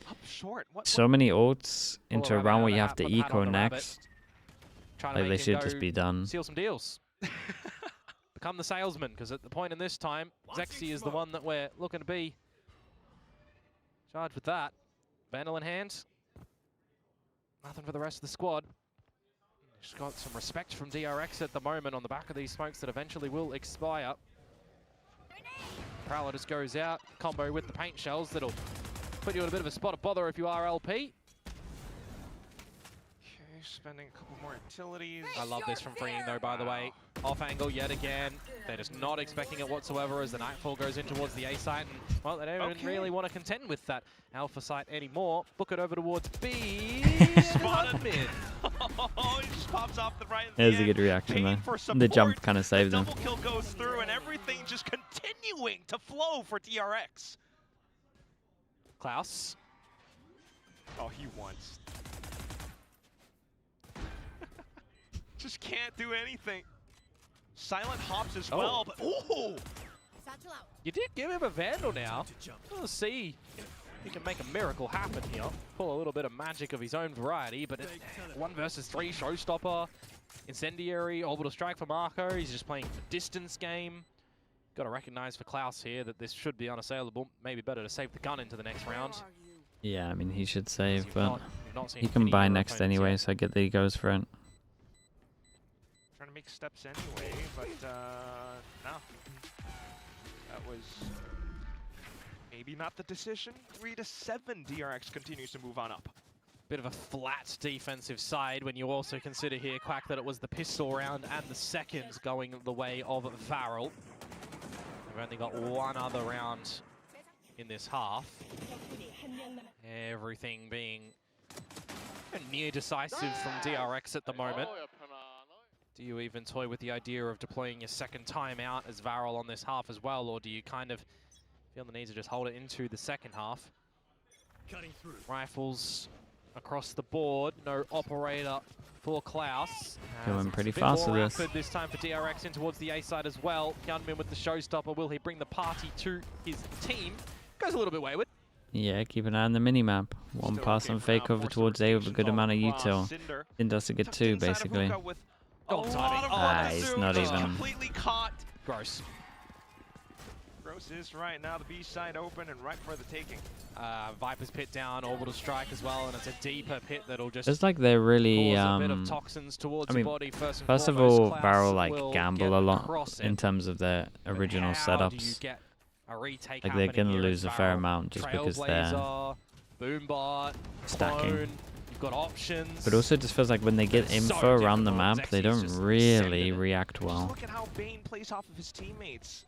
Speaker 3: up short.
Speaker 2: So many ults into a round where you have to eco next. Like they should just be done.
Speaker 1: Seal some deals. Become the salesman, because at the point in this time, Zexy is the one that we're looking to be charged with that. Vandal in hand. Nothing for the rest of the squad. Just got some respect from DRX at the moment on the back of these smokes that eventually will expire. Prowler just goes out, combo with the paint shells that'll put you in a bit of a spot of bother if you are LP.
Speaker 3: Okay, spending a couple more utilities.
Speaker 1: I love this from Freeing though, by the way. Off angle yet again. They're just not expecting it whatsoever as the Nightfall goes in towards the A site. And, well, they don't even really want to contend with that Alpha site anymore. Book it over towards B.
Speaker 3: Spotted mid. Oh, he just pops off the right.
Speaker 2: There's a good reaction there. The jump kind of saved him.
Speaker 3: Double kill goes through and everything just continuing to flow for DRX.
Speaker 1: Klaus.
Speaker 3: Oh, he wants. Just can't do anything. Silent hops as well, but ooh!
Speaker 1: You did give him a Vandal now. Let's see if he can make a miracle happen here. Pull a little bit of magic of his own variety, but 1 versus 3 showstopper, incendiary, orbital strike for Marco. He's just playing a distance game. Got to recognize for Klaus here that this should be unassailable. Maybe better to save the gun into the next round.
Speaker 2: Yeah, I mean, he should save, but he can buy next anyway, so I get that he goes for it.
Speaker 3: Trying to make steps anyway, but no. That was maybe not the decision. 3-7, DRX continues to move on up.
Speaker 1: Bit of a flat defensive side when you also consider here, Quack, that it was the pistol round and the seconds going the way of VARREL. We've only got one other round in this half. Everything being near decisive from DRX at the moment. Do you even toy with the idea of deploying your second timeout as VARREL on this half as well, or do you kind of feel the need to just hold it into the second half? Rifles across the board, no operator for Klaus.
Speaker 2: Going pretty fast with this.
Speaker 1: This time for DRX in towards the A side as well. Gunman with the showstopper. Will he bring the party to his team? Goes a little bit wayward.
Speaker 2: Yeah, keep an eye on the minimap. One pass on fake over towards A with a good amount of util. Then does a good 2, basically. He's not even.
Speaker 3: Completely caught.
Speaker 1: Gross.
Speaker 3: Gross is right now. The B side open and right for the taking.
Speaker 1: Viper's pit down, orbital strike as well, and it's a deeper pit that'll just.
Speaker 2: It's like they're really.
Speaker 1: A bit of toxins towards your body
Speaker 2: first of all, VARREL like gamble a lot in terms of their original setups. Like they're gonna lose a fair amount just because they're stacking.
Speaker 1: Got options.
Speaker 2: But also it just feels like when they get info around the map, they don't really react well.
Speaker 3: Just look at how Bane plays off of his teammates.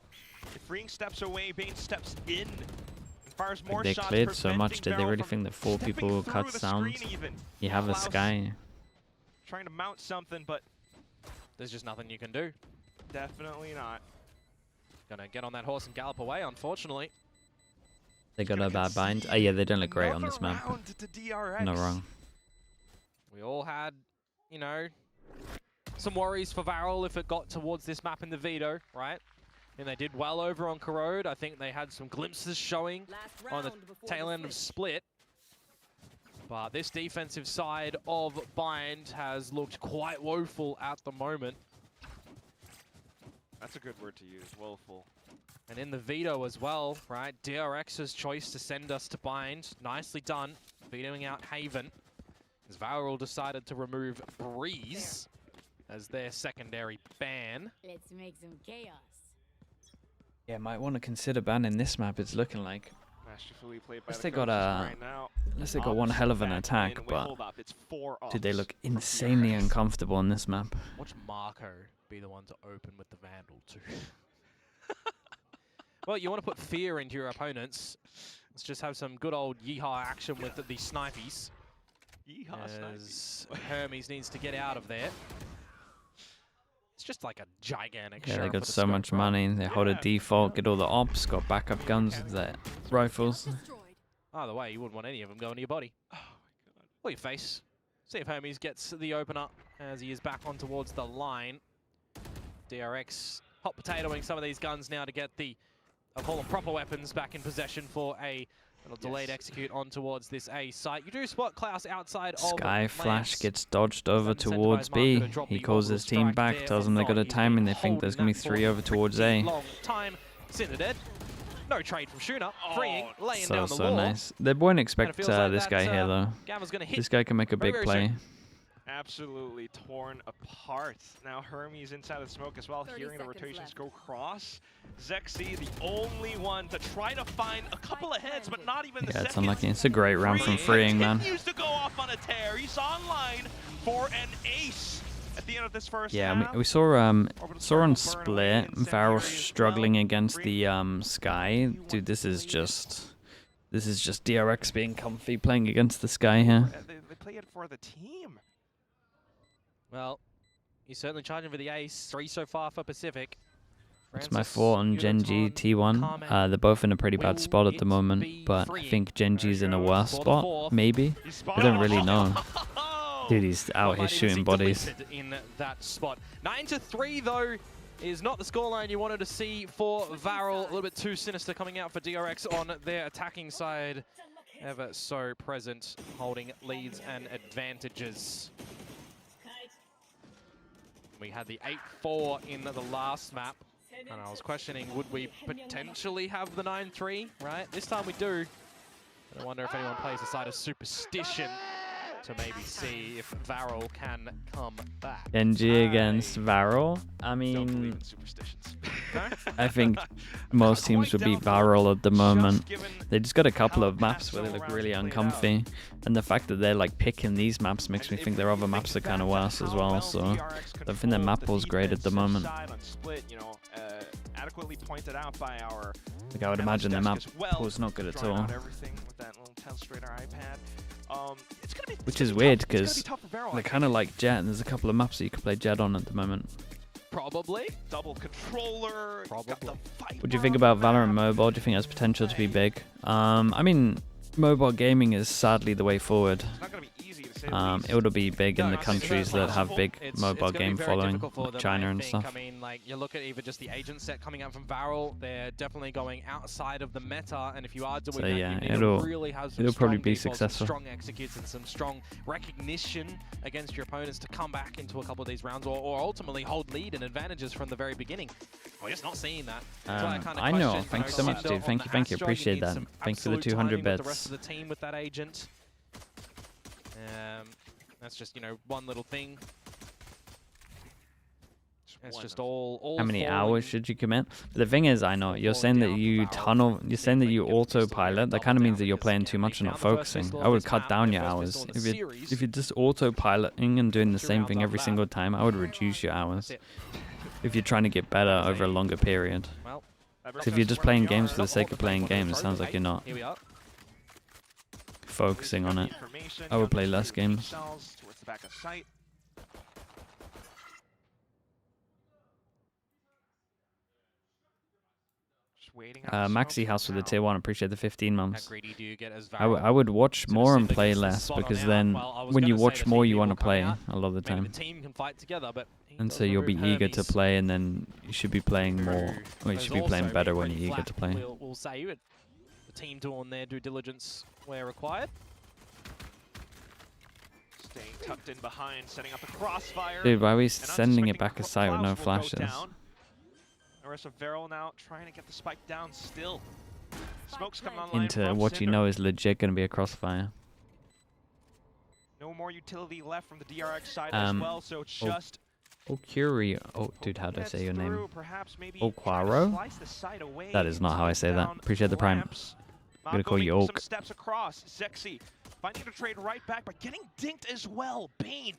Speaker 3: If Freeing steps away, Bane steps in. And fires more
Speaker 2: They
Speaker 3: shots,
Speaker 2: cleared so much. Did they really
Speaker 3: from
Speaker 2: think that 4 people will cut sound? You have a Sky.
Speaker 3: Trying to mount something, but
Speaker 1: there's just nothing you can do.
Speaker 3: Definitely not.
Speaker 1: Gonna get on that horse and gallop away, unfortunately.
Speaker 2: They got a bad bind. Oh yeah, they don't look great on this map. Not wrong.
Speaker 1: We all had, you know, some worries for VARREL if it got towards this map in the veto, right? And they did well over on Corrode. I think they had some glimpses showing on the tail end of Split. But this defensive side of Bind has looked quite woeful at the moment.
Speaker 3: That's a good word to use, woeful.
Speaker 1: And in the veto as well, right? DRX's choice to send us to Bind. Nicely done, vetoing out Haven. As VARREL decided to remove Breeze as their secondary ban.
Speaker 4: Let's make some chaos.
Speaker 2: Yeah, might want to consider banning this map. It's looking like. Unless they got one hell of an attack, but did they look insanely uncomfortable on this map?
Speaker 1: Watch Marco be the one to open with the Vandal too. Well, you want to put fear into your opponents. Let's just have some good old yeehaw action with the snipies.
Speaker 3: Yeehaw
Speaker 1: As Hermes needs to get out of there. It's just like a gigantic
Speaker 2: Yeah, they
Speaker 1: sheriff
Speaker 2: got
Speaker 1: with a
Speaker 2: so
Speaker 1: scope,
Speaker 2: much
Speaker 1: right?
Speaker 2: money. They hold a default, get all the ops, got backup guns with their rifles.
Speaker 1: Either way, you wouldn't want any of them going to your body.
Speaker 3: Oh my god.
Speaker 1: Or your face. See if Hermes gets the opener as he is back on towards the line. DRX hot potatoing some of these guns now to get the, I'll call them proper weapons, back in possession for a little delayed execute on towards this A site. You do spot Klaus outside of
Speaker 2: Sky Flash
Speaker 1: Lance.
Speaker 2: gets dodged over towards B. He calls his team back, tells them they got a timing. They think there's going to be 3 over towards A.
Speaker 1: Long time. Cinder dead. No trade from Shuna. Freeing, laying down the
Speaker 2: So
Speaker 1: wall.
Speaker 2: nice. They won't expect
Speaker 1: feels like
Speaker 2: this guy here though.
Speaker 1: Gamma's gonna hit
Speaker 2: This guy can make a
Speaker 1: very,
Speaker 2: big
Speaker 1: very
Speaker 2: play.
Speaker 1: soon.
Speaker 3: Absolutely torn apart. Now Hermes inside of the smoke as well, hearing the rotations go cross. Zexy, the only one to try to find a couple of heads, but not even the
Speaker 2: Yeah, it's
Speaker 3: second.
Speaker 2: unlucky. It's a great round from Freeing, man.
Speaker 3: Continues to go off on a tear. He's online for an ace at the end of this first half.
Speaker 2: Yeah, we saw on Split, VARREL struggling against the Sky. Dude, this is just DRX being comfy playing against the Sky here.
Speaker 3: They play it for the team.
Speaker 1: Well, he's certainly charging for the ace. 3 so far for Pacific.
Speaker 2: It's my 4 on Genji T1. They're both in a pretty bad spot at the moment, but I think Genji's in a worse spot, maybe. I don't really know. Dude, he's out here shooting bodies.
Speaker 1: In that spot. 9-3 though is not the scoreline you wanted to see for VARREL. A little bit too sinister coming out for DRX on their attacking side. Ever so present, holding leads and advantages. We had the 8-4 in the last map, and I was questioning, would we potentially have the 9-3, right? This time we do. And I wonder if anyone plays the side of Superstition to maybe see if VARREL can come back.
Speaker 2: Genji against VARREL. I mean,
Speaker 3: Superstitions.
Speaker 2: I think most teams would beat VARREL at the moment. They just got a couple of maps where they look really uncomfy, and the fact that they're like picking these maps makes me think their other maps are kind of worse as well. So I think their map pool's great at the moment.
Speaker 3: Adequately pointed out by our.
Speaker 2: Like I would imagine their map pool's not good at all. Which is weird because they're kind of like Jet, and there's a couple of maps that you can play Jet on at the moment.
Speaker 3: Probably. Double controller.
Speaker 1: Probably.
Speaker 2: What do you think about VALORANT Mobile? Do you think it has potential to be big? I mean, mobile gaming is sadly the way forward.
Speaker 3: It's not gonna be easy to say the least.
Speaker 2: It would be big in the countries that have big mobile game following, like China and stuff.
Speaker 1: I mean, like, you look at even just the agent set coming out from VARREL, they're definitely going outside of the meta, and if you are doing that,
Speaker 2: yeah,
Speaker 1: you need to really have some
Speaker 2: it'll probably
Speaker 1: strong
Speaker 2: be
Speaker 1: defaults,
Speaker 2: successful.
Speaker 1: some strong executes, and some strong recognition against your opponents to come back into a couple of these rounds, or ultimately hold lead and advantages from the very beginning. We're just not seeing that.
Speaker 2: I know. Thank you so much, dude. Thank you. Appreciate that. Thank you for the 200 bits.
Speaker 1: The rest of the team with that agent. That's just, you know, one little thing. It's just all
Speaker 2: How many
Speaker 1: falling.
Speaker 2: hours should you commit? But the thing is, I know you're saying that you you're saying that you autopilot. That kind of means that you're playing too much and not focusing. I would cut down your hours. If you're just autopiloting and doing the same thing every single time, I would reduce your hours. If you're trying to get better over a longer period. So if you're just playing games for the sake of playing games, it sounds like you're not focusing on it. I would play less games. Maxi House with the tier 1, appreciate the 15 months. I would watch more and play less, because then when you watch more you want to play a lot of the time. And so you'll be eager to play, and then you should be playing more, or you should be playing better when you're eager to play.
Speaker 1: We'll say it. The team doing their due diligence where required.
Speaker 3: Staying tucked in behind, setting up a crossfire.
Speaker 2: Dude, why are we sending it back a site with no flashes?
Speaker 3: The rest of VARREL now trying to get the spike down still. Smoke's coming online
Speaker 2: Into what you know is legit going to be a crossfire.
Speaker 3: No more utility left from the DRX side as well, so it's just...
Speaker 2: Okuri. Oh, dude, how do I say your name? Okwaro? That is not how I say that. Appreciate the prime. I'm gonna call you Oak.
Speaker 3: Some steps across. Zexy finding to trade right back, but getting dinked as well. Bane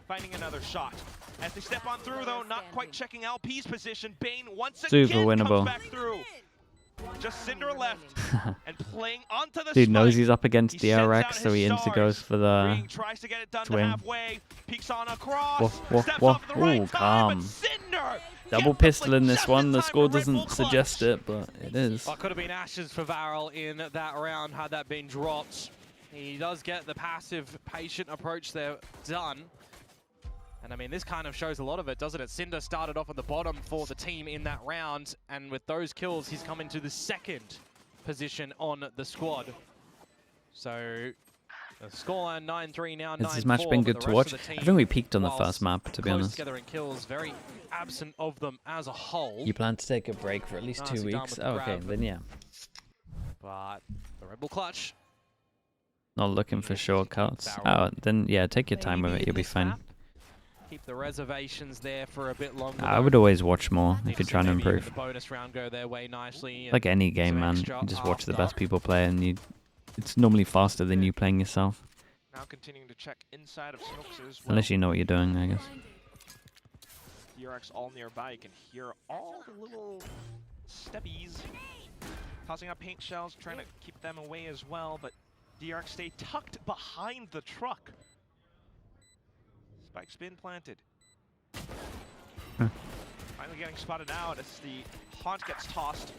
Speaker 3: finding another shot. As they step on through, though, not quite checking LP's position. Bane once again
Speaker 2: Super winnable.
Speaker 3: comes back through. Just Cinder left and playing onto the
Speaker 2: Dude knows
Speaker 3: spike.
Speaker 2: he's up against
Speaker 3: He sends
Speaker 2: DRX,
Speaker 3: out
Speaker 2: so he
Speaker 3: his
Speaker 2: insta goes
Speaker 3: stars.
Speaker 2: for the
Speaker 3: Ring tries to get it done to
Speaker 2: swing.
Speaker 3: halfway. Peeks on across.
Speaker 2: Whoa,
Speaker 3: Steps
Speaker 2: whoa.
Speaker 3: off at the right
Speaker 2: Ooh,
Speaker 3: time,
Speaker 2: calm.
Speaker 3: but Cinder
Speaker 2: Double
Speaker 3: gets the
Speaker 2: pistol in this
Speaker 3: just
Speaker 2: one. The
Speaker 3: time
Speaker 2: score
Speaker 3: for Red Bull
Speaker 2: doesn't suggest
Speaker 3: clutch.
Speaker 2: it, but it is.
Speaker 1: Well, it could have been ashes for VARREL in that round had that been dropped. He does get the passive, patient approach there done. And I mean, this kind of shows a lot of it, doesn't it? Cinder started off at the bottom for the team in that round, and with those kills, he's come into the second position on the squad. So, the scoreline 9-3 now, 9-4.
Speaker 2: Has this match been good to watch? I think we peaked on the first map, to be honest.
Speaker 1: Together in kills, very absent of them as a whole.
Speaker 2: You plan to take a break for at least 2 weeks? Oh, okay, then yeah.
Speaker 1: But the Red Bull clutch.
Speaker 2: Not looking for shortcuts. Oh, then yeah, take your time with it. You'll be fine.
Speaker 1: Keep the reservations there for a bit longer.
Speaker 2: I would always watch more if you're trying to improve.
Speaker 1: The bonus round go their way nicely.
Speaker 2: Like any game, man. You just watch the best people play, and it's normally faster than you playing yourself.
Speaker 3: Now continuing to check inside of Snooks as well.
Speaker 2: Unless you know what you're doing, I guess.
Speaker 3: DRX all nearby. You can hear all the little steppies tossing out paint shells, trying to keep them away as well, but DRX stay tucked behind the truck. Spike spin planted. Finally getting spotted out as the haunt gets tossed.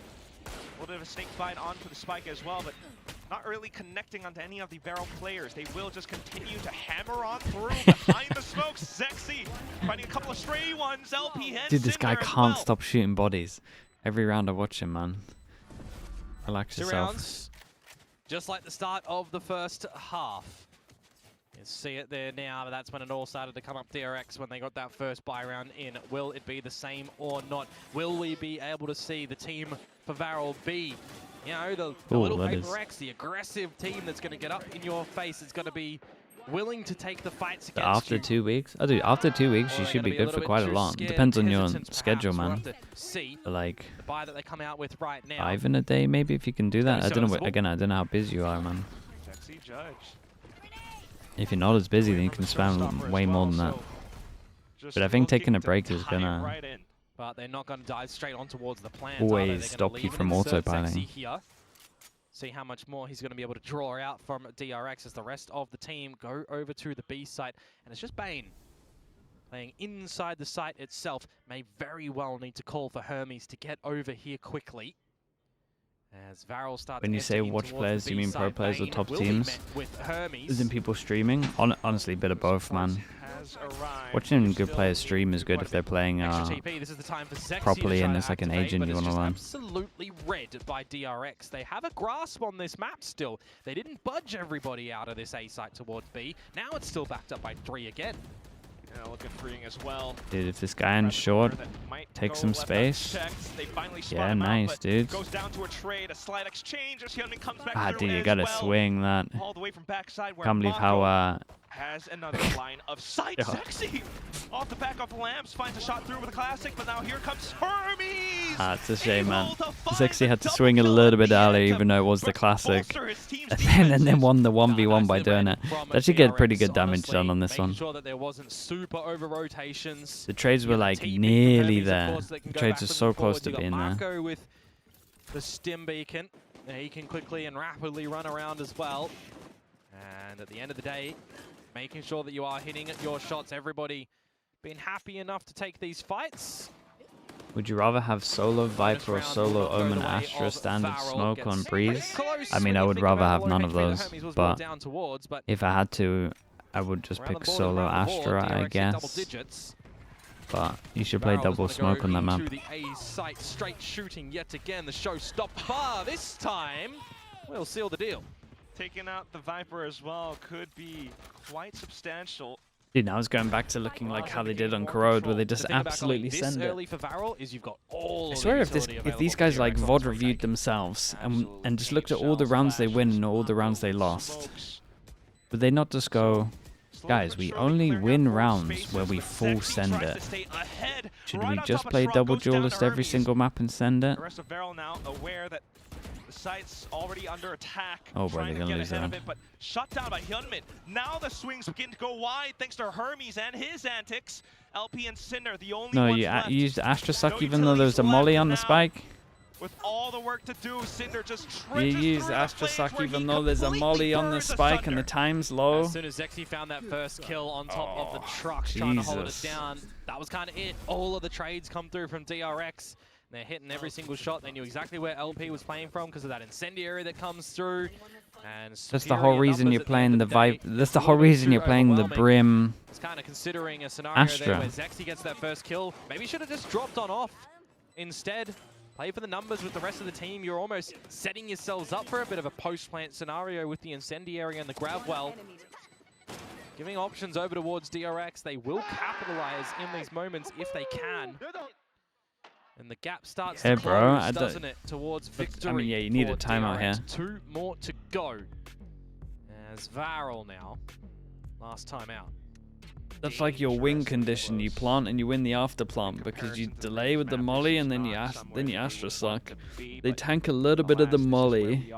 Speaker 3: A little bit of a snake bite onto the spike as well, but not really connecting onto any of the VARREL players. They will just continue to hammer on through behind the smoke. Sexy finding a couple of stray ones. LP heads.
Speaker 2: Dude, this guy can't stop shooting bodies. Every round I watch him, man. Relax yourself.
Speaker 1: 2 rounds, just like the start of the first half. You see it there now, but that's when it all started to come up. DRX when they got that first buy round in. Will it be the same or not? Will we be able to see the team for VARREL be, you know, the little Paper X, the aggressive team that's going to get up in your face? It's going to be willing to take the fights against
Speaker 2: After
Speaker 1: you.
Speaker 2: 2 weeks? Oh, dude, after 2 weeks, you should be good for quite a lot. Depends on your schedule, man. But like,
Speaker 1: the buy that they come out with right now.
Speaker 2: 5 in a day, maybe, if you can do that. I don't know. Again, I don't know how busy you are, man.
Speaker 3: Sexy judge.
Speaker 2: If you're not as busy, then you can spam way more than that. But I think taking a break is gonna
Speaker 1: But they're not going to dive straight on towards the plant.
Speaker 2: always stop you from autopiloting.
Speaker 1: See how much more he's going to be able to draw out from DRX as the rest of the team go over to the B site. And it's just Bane playing inside the site itself. May very well need to call for Hermes to get over here quickly. As VARREL starts.
Speaker 2: When you say watch players, do you mean pro players or top teams? Isn't people streaming? Honestly, a bit of both, man. Watching good players stream is good if they're playing properly and it's like an agent you want to learn.
Speaker 1: Absolutely read by DRX. They have a grasp on this map still. They didn't budge everybody out of this A site towards B. Now it's still backed up by 3 again.
Speaker 3: Yeah, looking freeing as well.
Speaker 2: Dude, if this guy in short takes some space. Yeah, nice, dude.
Speaker 3: Goes down to a trade, a slight exchange as Hyunmin comes back
Speaker 2: Ah, dude, you gotta swing that.
Speaker 3: All the way from backside where
Speaker 2: Can't believe how
Speaker 3: has another line of sight. Sexy off the back of Lamps, finds a shot through with a classic, but now here comes Hermes.
Speaker 2: Ah, it's a shame, man. Sexy had to swing a little bit earlier, even though it was the classic, and then won the 1v1 by doing it. That should get pretty good damage done on this one. The trades were like nearly there. The trades are so close to being there.
Speaker 1: With the stim beacon, he can quickly and rapidly run around as well. And at the end of the day, making sure that you are hitting your shots. Everybody been happy enough to take these fights.
Speaker 2: Would you rather have solo Viper or solo Omen Astra standard smoke on Breeze? I mean, I would rather have none of those, but if I had to, I would just pick solo Astra, I guess. But you should play double smoke on that map.
Speaker 1: The A site, straight shooting yet again. The show stopped far this time. We'll seal the deal.
Speaker 3: Taking out the Viper as well could be quite substantial.
Speaker 2: Dude, now it's going back to looking like how they did on Corrode, where they just absolutely send it.
Speaker 1: For VARREL is you've got all
Speaker 2: I swear if these guys like VOD reviewed themselves and just looked at all the rounds they win and all the rounds they lost, would they not just go, guys, we only win rounds where we full send it. Should we just play double duelist every single map and send it?
Speaker 3: The rest of VARREL now aware that the site's already under attack.
Speaker 2: Oh, bro, they're gonna lose that.
Speaker 3: But shut down by Hyunmin. Now the swings begin to go wide thanks to Hermes and his antics. LP and Cinder, the only ones left.
Speaker 2: You used Astra Suck even though there was a molly on the spike?
Speaker 3: with all the work to do. Cinder just
Speaker 2: You use Astra Suck even though there's a molly on the spike and the time's low.
Speaker 1: As soon as Zexy found that first kill on top of the trucks, trying to hold it down, that was kind of it. All of the trades come through from DRX. They're hitting every single shot. They knew exactly where LP was playing from because of that incendiary that comes through. And
Speaker 2: that's the whole reason you're playing the Vibe. That's the whole reason you're playing the Brim.
Speaker 1: It's kind of considering a scenario
Speaker 2: Astra.
Speaker 1: there where Zexy gets that first kill. Maybe should have just dropped on off instead. Play for the numbers with the rest of the team. You're almost setting yourselves up for a bit of a post-plant scenario with the incendiary and the grab well. Giving options over towards DRX. They will capitalize in these moments if they can. And the gap starts to close, doesn't it, towards victory.
Speaker 2: I mean, yeah, you need a timeout here.
Speaker 1: 2 more to go. As VARREL now, last time out.
Speaker 2: That's like your win condition. You plant and you win the after plant because you delay with the molly and then you Astra Suck. They tank a little bit of the molly.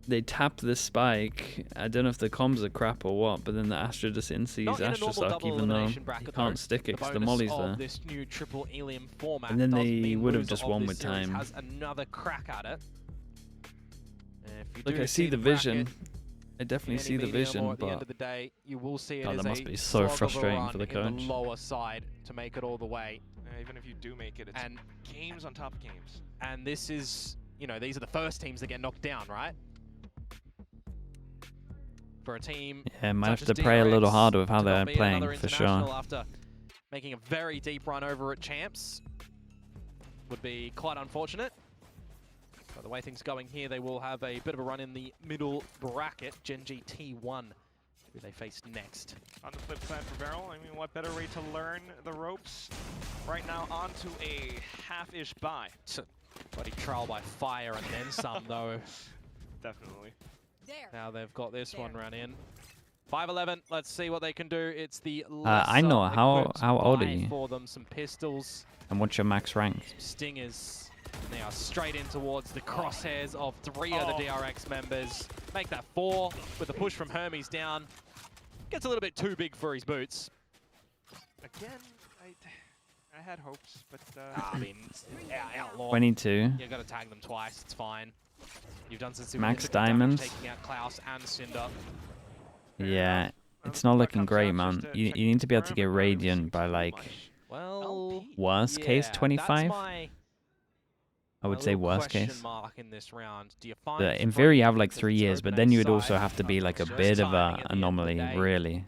Speaker 2: They tap the spike. I don't know if the comms are crap or what, but then the Astra just in-sees Astra Suck even though you can't stick it because the molly's there.
Speaker 1: This new triple Elium format
Speaker 2: and then they would have just won with time.
Speaker 1: Has another crack at it.
Speaker 2: Look, I see the vision. I definitely see the vision,
Speaker 1: at the
Speaker 2: but
Speaker 1: end of the day, you will see it
Speaker 2: that
Speaker 1: as
Speaker 2: must be so frustrating for the coach.
Speaker 1: In the lower side to make it all the way.
Speaker 3: Even if you do make it, it's games on top of games.
Speaker 1: And this is, you know, these are the first teams that get knocked down, right? For a team,
Speaker 2: yeah, might have to pray a little harder with how they're playing for sure.
Speaker 1: After making a very deep run over at champs, would be quite unfortunate. But the way things are going here, they will have a bit of a run in the middle bracket. Genji T1, who they face next.
Speaker 3: On the flip side for VARREL, I mean, what better way to learn the ropes right now onto a half-ish buy.
Speaker 1: Bloody trial by fire and then some, though.
Speaker 3: Definitely.
Speaker 1: Now they've got this one run in. 5-11, let's see what they can do. It's the
Speaker 2: I know, how old are you?
Speaker 1: For them, some pistols.
Speaker 2: And what's your max rank?
Speaker 1: Some stingers. And they are straight in towards the crosshairs of 3 of the DRX members. Make that 4 with a push from Hermes down. Gets a little bit too big for his boots.
Speaker 3: Again, I had hopes, but
Speaker 1: I mean, outlaw.
Speaker 2: 22.
Speaker 1: You got to tag them twice. It's fine. You've done some
Speaker 2: max diamonds.
Speaker 1: Taking out Klaus and Cinder.
Speaker 2: Yeah, it's not looking great, man. You need to be able to get Radiant by like,
Speaker 1: well,
Speaker 2: worst case 25. I would say worst case.
Speaker 1: In this round. Do you find
Speaker 2: in theory, you have like 3 years, but then you would also have to be like a bit of an anomaly, really,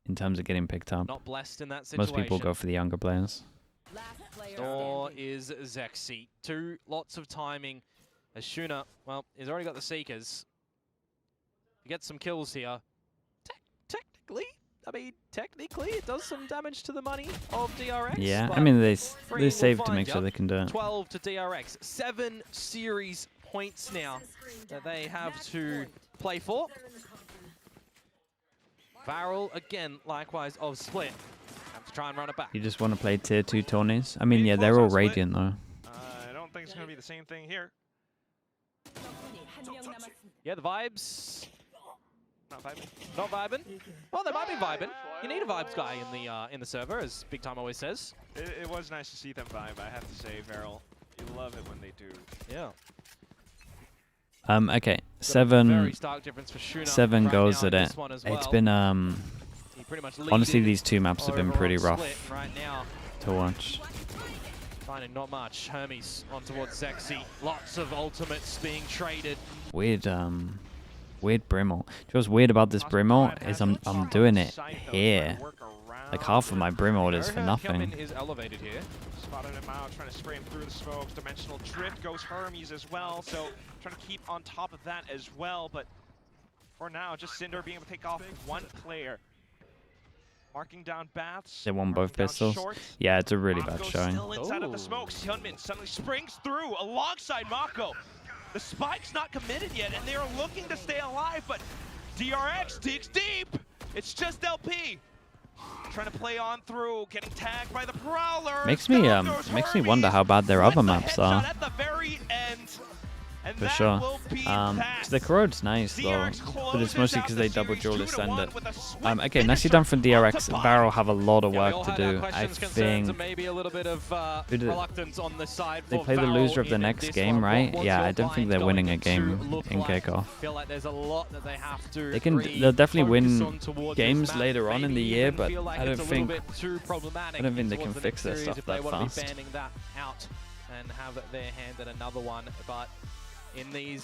Speaker 2: in terms of getting picked up.
Speaker 1: Not blessed in that situation.
Speaker 2: Most people go for the younger players.
Speaker 1: Or is Zexy. Lots of timing. As Shuna, well, he's already got the Seekers. He gets some kills here. Technically, it does some damage to the money of DRX.
Speaker 2: Yeah, I mean, they save to make sure they can do it.
Speaker 1: 12 to DRX. 7 series points now that they have to play for. VARREL, again, likewise, of Split. Have to try and run it back.
Speaker 2: You just want to play tier 2 tourneys? I mean, yeah, they're all Radiant, though.
Speaker 3: I don't think it's going to be the same thing here.
Speaker 1: Yeah, the vibes.
Speaker 3: Not vibing.
Speaker 1: Not vibing. Well, they might be vibing. You need a vibes guy in the server, as Big Time always says.
Speaker 3: It was nice to see them vibe. I have to say, VARREL, you love it when they do.
Speaker 1: Yeah.
Speaker 2: Okay, 7
Speaker 1: right
Speaker 2: goes
Speaker 1: at
Speaker 2: it.
Speaker 1: Well.
Speaker 2: It's been honestly, these 2 maps have been pretty rough
Speaker 1: right now
Speaker 2: to watch.
Speaker 1: Finding not much. Hermes on towards Zexy. Lots of ultimates being traded.
Speaker 2: Weird Brimmel. What's weird about this Brimmel is I'm doing it here. Like half of my Brimmel is for nothing.
Speaker 1: Is elevated here.
Speaker 3: Spotted him out, trying to spray him through the smokes. Dimensional drift goes Hermes as well, so trying to keep on top of that as well. But for now, just Cinder being able to take off 1 player. Marking down Baths.
Speaker 2: They won both pistols. Yeah, it's a really bad showing.
Speaker 3: Still inside of the smokes. Hyunmin suddenly springs through alongside Mako. The spike's not committed yet, and they're looking to stay alive, but DRX digs deep. It's just LP. Trying to play on through, getting tagged by the Prowler.
Speaker 2: Makes me wonder how bad their other maps are.
Speaker 3: At the very end. And And
Speaker 2: for
Speaker 3: that
Speaker 2: sure.
Speaker 3: will be
Speaker 2: 'Cause the corrode's nice though,
Speaker 3: DRX
Speaker 2: but it's mostly because they
Speaker 3: closes out
Speaker 2: double
Speaker 3: the
Speaker 2: dual
Speaker 3: series
Speaker 2: ascend
Speaker 3: 2-1
Speaker 2: it.
Speaker 3: with a swift
Speaker 2: Okay, nicely done from DRX. VARREL have a lot of
Speaker 1: Yeah, we
Speaker 2: work
Speaker 1: all
Speaker 2: to
Speaker 1: had our
Speaker 2: do. I
Speaker 1: questions, concerns,
Speaker 2: think
Speaker 1: and maybe a little bit of
Speaker 2: Who did-
Speaker 1: reluctance on the side
Speaker 2: they
Speaker 1: for
Speaker 2: play the
Speaker 1: VARREL
Speaker 2: loser of the
Speaker 1: in
Speaker 2: next
Speaker 1: this
Speaker 2: game,
Speaker 1: one.
Speaker 2: right?
Speaker 1: What's
Speaker 2: Yeah,
Speaker 1: your
Speaker 2: I don't think
Speaker 1: blind
Speaker 2: they're
Speaker 1: going
Speaker 2: winning a
Speaker 1: to
Speaker 2: game
Speaker 1: look
Speaker 2: in
Speaker 1: like?
Speaker 2: Kickoff.
Speaker 1: I feel like there's a lot that they have to
Speaker 2: They'll definitely
Speaker 1: focus
Speaker 2: win
Speaker 1: on towards
Speaker 2: games
Speaker 1: this match.
Speaker 2: later on in the
Speaker 1: Maybe
Speaker 2: year,
Speaker 1: even
Speaker 2: but
Speaker 1: feel like
Speaker 2: I
Speaker 1: it's
Speaker 2: don't
Speaker 1: a little
Speaker 2: think
Speaker 1: bit too problematic
Speaker 2: they can
Speaker 1: towards the
Speaker 2: fix
Speaker 1: next
Speaker 2: their
Speaker 1: series
Speaker 2: stuff
Speaker 1: if they
Speaker 2: that
Speaker 1: want to be
Speaker 2: fast.
Speaker 1: banning that out and have their hand at another one. But in these